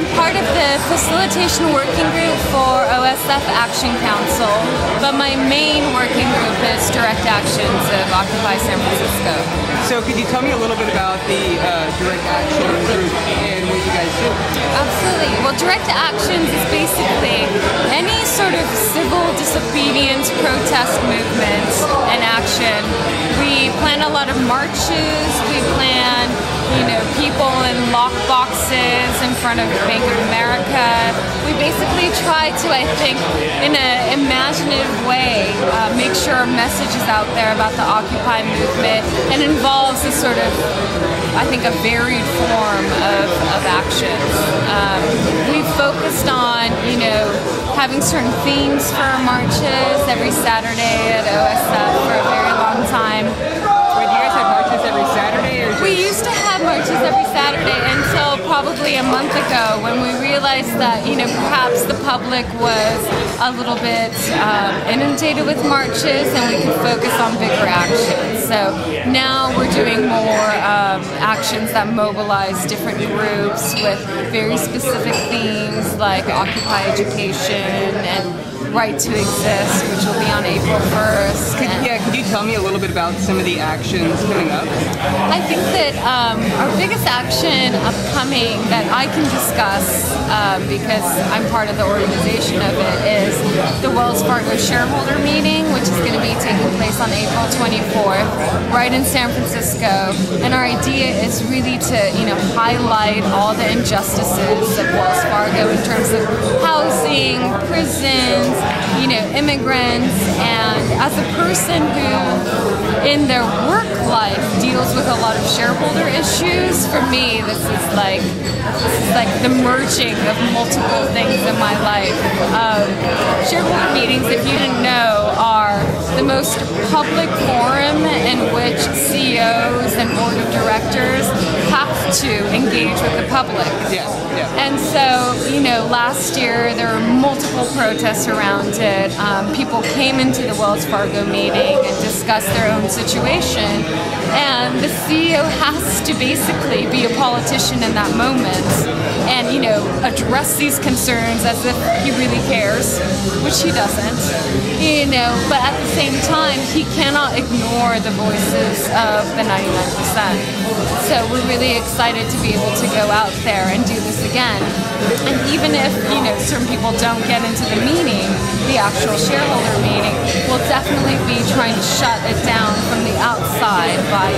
I'm part of the facilitation working group for OSF Action Council, but my main working group is Direct Actions of Occupy San Francisco. So could you tell me a little bit about the Direct Action group and what you guys do? Absolutely. Well, Direct Actions is basically any sort of civil disobedience protest movement and action. We plan a lot of marches, we plan people in lock boxes in front of Bank of America. We basically try to, I think, in an imaginative way, make sure our message is out there about the Occupy movement and involves a sort of, I think, a varied form of actions. We've focused on, having certain themes for our marches every Saturday at OSF for a very long time. Wait, do you guys have marches every Saturday? We used to have marches every Saturday until probably a month ago when we realized that, perhaps the public was a little bit inundated with marches and we could focus on bigger actions. So now we're doing more actions that mobilize different groups with very specific themes like Occupy Education and Right to Exist, which will be on April 1st. Could you tell me a little bit about some of the actions coming up? I think that our biggest action upcoming that I can discuss, because I'm part of the organization of it, is the Wells Fargo shareholder meeting, which is going to be taking place on April 24th, right in San Francisco. And our idea is really to, highlight all the injustices of Wells Fargo in terms of housing, prisons, immigrants, and as a person who in their work life deals with a lot of shareholder issues, for me this is like the merging of multiple things in my life. Shareholder meetings, if you didn't know, are the most public forum in which CEOs and board of directors have to engage with the public. Yeah. And so, last year there were multiple protests around it. People came into the Wells Fargo meeting and discussed their own situation. And the CEO has to basically be a politician in that moment and, address these concerns as if he really cares, which he doesn't, but at the same time, he cannot ignore the voices of the 99%. So we're really excited to be able to go out there and do this again. And even if, certain people don't get into the meeting, the actual shareholder meeting, we'll definitely be trying to shut it down from the outside by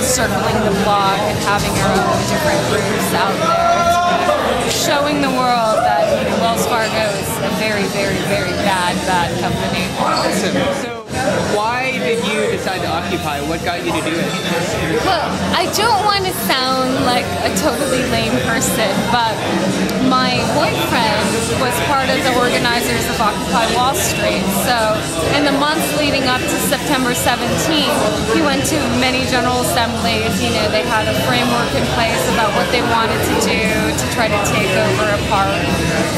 circling the block and having our own different groups out there, showing the world that Wells Fargo is a very, very, very bad company. Awesome. So why did you decide to Occupy? What got you to do it? Well, I don't want to sound like a totally lame person, but my boyfriend was part of the organizers of Occupy Wall Street. So in the months leading up to September 17th, he went to many general assemblies. They had a framework in place about what they wanted to do to try to take over a park,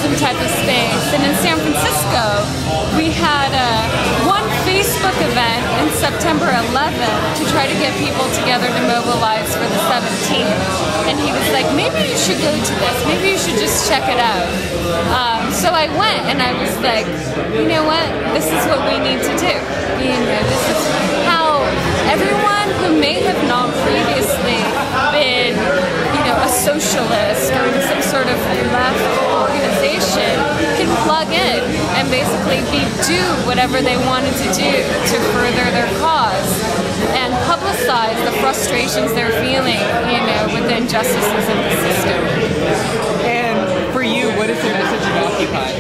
some type of space. And in San Francisco, we had one Facebook event in September 11th to try to get people together to mobilize for the 17th. And he was like, maybe you should go to this. Maybe you should just check it out. So I went and I was like, you know what? This is what we need to do. This is how everyone who may have not previously been, a socialist or in some sort of left organization can plug in and basically do whatever they wanted to do to further their cause and publicize the frustrations they're feeling, with the injustices of the system. And for you, what is the message of Occupy?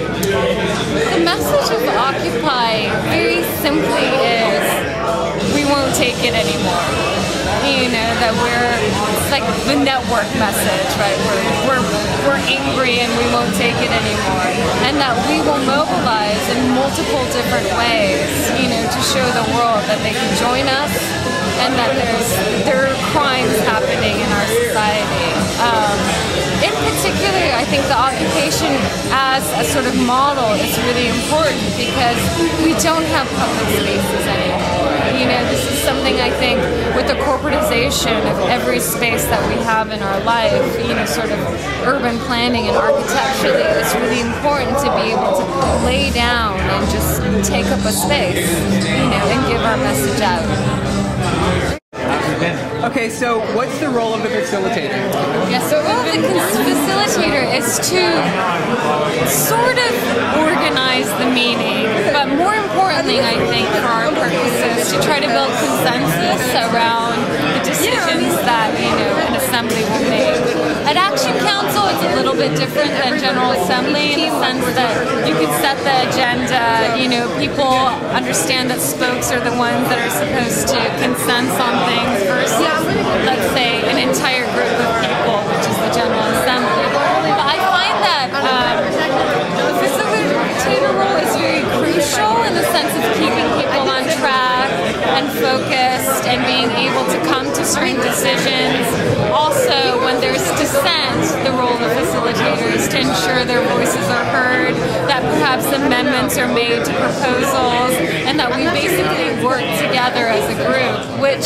The message of Occupy, very simply, is we won't take it anymore. That it's like the network message, right? We're angry and we won't take it anymore. And that we will mobilize in multiple different ways, to show the world that they can join us and that there are crimes happening in our society. In particular, I think the occupation as a sort of model is really important because we don't have public spaces anymore. This is something I think with the corporatization of every space that we have in our life, sort of urban planning and architecturally, it's really important to be able to lay down and just take up a space, and give our message out. Okay, so what's the role of the facilitator? Yes, the role of the facilitator is to sort of organize the meeting, but more importantly, I think, for our purposes, to try to build consensus around the decisions that, an assembly will make. At Action Council, it's a little bit different than General Assembly in the sense that you can set the agenda, people understand that spokes are the ones that are supposed to consent on things versus, let's say, an entire group of people, which is the General Assembly. But I find that the facilitator role is very crucial in the sense of keeping people on track and focused and being able to come to certain decisions. Also, when there's dissent, the role of the facilitator is to ensure their voices are heard, that perhaps amendments are made to proposals, and that we basically work together as a group, which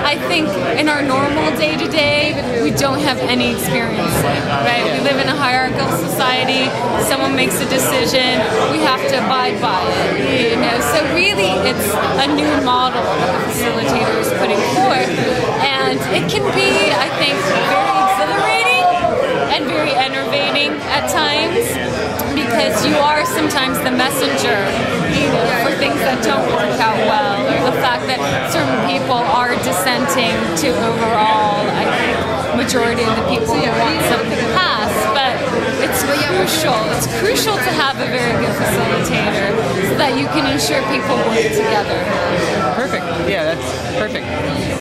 I think in our normal day-to-day, we don't have any experience in, right? We live in a hierarchical society. Someone makes a decision, we have to abide by it, So really, it's a new model that the facilitator is putting forth, and it can be, I think, very exhilarating and very enervating at times, because you are sometimes the messenger, for things that don't work out well, or the fact that certain people are dissenting to overall, I think, majority of the people who want something to pass. But it's crucial. It's crucial to have a very good facilitator so that you can ensure people work together. Perfect. Yeah, that's perfect.